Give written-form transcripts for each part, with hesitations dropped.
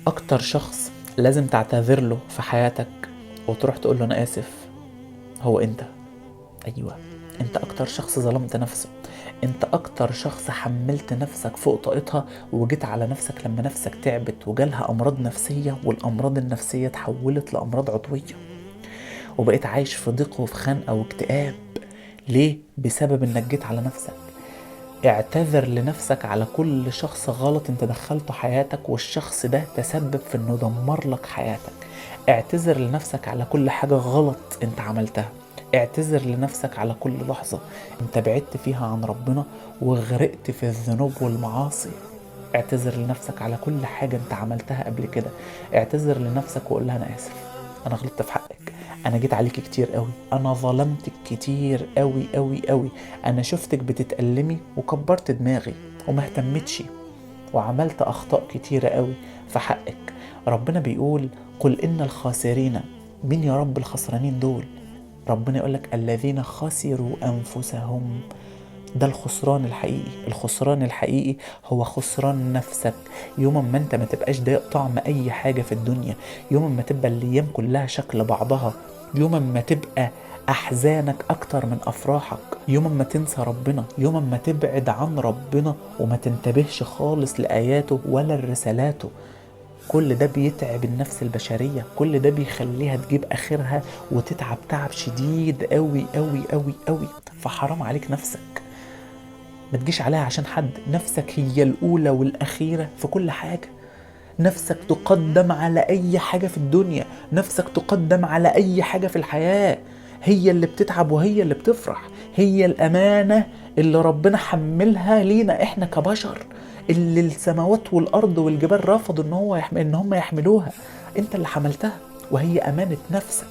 اكتر شخص لازم تعتذر له في حياتك وتروح تقول له انا اسف هو انت. ايوه، انت اكتر شخص ظلمت نفسه، انت اكتر شخص حملت نفسك فوق طاقتها وجيت على نفسك لما نفسك تعبت وجالها امراض نفسية، والامراض النفسية تحولت لامراض عضوية، وبقيت عايش في ضيق وفي خنقة واكتئاب. ليه؟ بسبب انك جيت على نفسك. اعتذر لنفسك على كل شخص غلط انت دخلته حياتك والشخص ده تسبب في انه دمر لك حياتك. اعتذر لنفسك على كل حاجة غلط انت عملتها. اعتذر لنفسك على كل لحظة انت بعدت فيها عن ربنا وغرقت في الذنوب والمعاصي. اعتذر لنفسك على كل حاجة انت عملتها قبل كده. اعتذر لنفسك وقول لها انا اسف، انا غلطت في حقك، انا جيت عليك كتير قوي، انا ظلمتك كتير قوي قوي قوي، انا شفتك بتتألمي وكبرت دماغي وما اهتمتش وعملت اخطاء كتيرة قوي في حقك. ربنا بيقول قل ان الخاسرين، مين يا رب الخسرانين دول؟ ربنا يقولك الذين خسروا انفسهم. ده الخسران الحقيقي. الخسران الحقيقي هو خسران نفسك. يوم ما انت ما تبقاش ضايق طعم اي حاجة في الدنيا، يوم ما تبقى الايام كلها شكل بعضها، يوم ما تبقى احزانك اكتر من افراحك، يوم ما تنسى ربنا، يوم ما تبعد عن ربنا وما تنتبهش خالص لاياته ولا لرسالاته. كل ده بيتعب النفس البشرية، كل ده بيخليها تجيب اخرها وتتعب تعب شديد قوي قوي قوي قوي. فحرام عليك نفسك، ما تجيش عليها عشان حد. نفسك هي الأولى والأخيرة في كل حاجة. نفسك تقدم على أي حاجة في الدنيا، نفسك تقدم على أي حاجة في الحياة. هي اللي بتتعب وهي اللي بتفرح، هي الأمانة اللي ربنا حملها لينا إحنا كبشر، اللي السماوات والأرض والجبال رفضوا إن هم يحملوها. أنت اللي حملتها، وهي أمانة نفسك.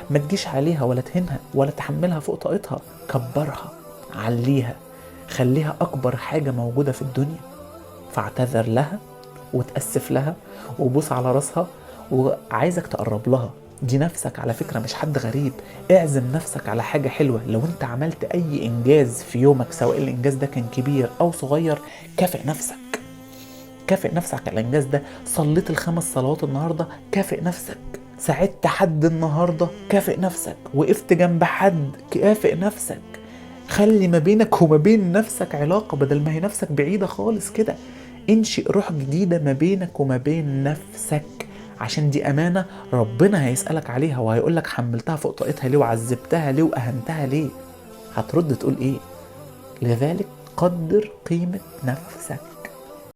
ما تجيش عليها ولا تهنها ولا تحملها فوق طاقتها. كبرها، عليها، خليها أكبر حاجة موجودة في الدنيا. فاعتذر لها وتأسف لها وبوس على راسها وعايزك تقرب لها. دي نفسك على فكرة، مش حد غريب. اعزم نفسك على حاجة حلوة. لو انت عملت اي انجاز في يومك، سواء الانجاز ده كان كبير او صغير، كافئ نفسك. كافئ نفسك على الانجاز ده. صليت ال5 صلوات النهاردة، كافئ نفسك. ساعدت حد النهاردة، كافئ نفسك. وقفت جنب حد، كافئ نفسك. خلي ما بينك وما بين نفسك علاقة، بدل ما هي نفسك بعيدة خالص كده. انشئ روح جديدة ما بينك وما بين نفسك، عشان دي أمانة ربنا هيسألك عليها وهيقولك حملتها فوق طاقتها ليه، وعذبتها ليه، وأهنتها ليه. هترد تقول ايه؟ لذلك قدر قيمة نفسك.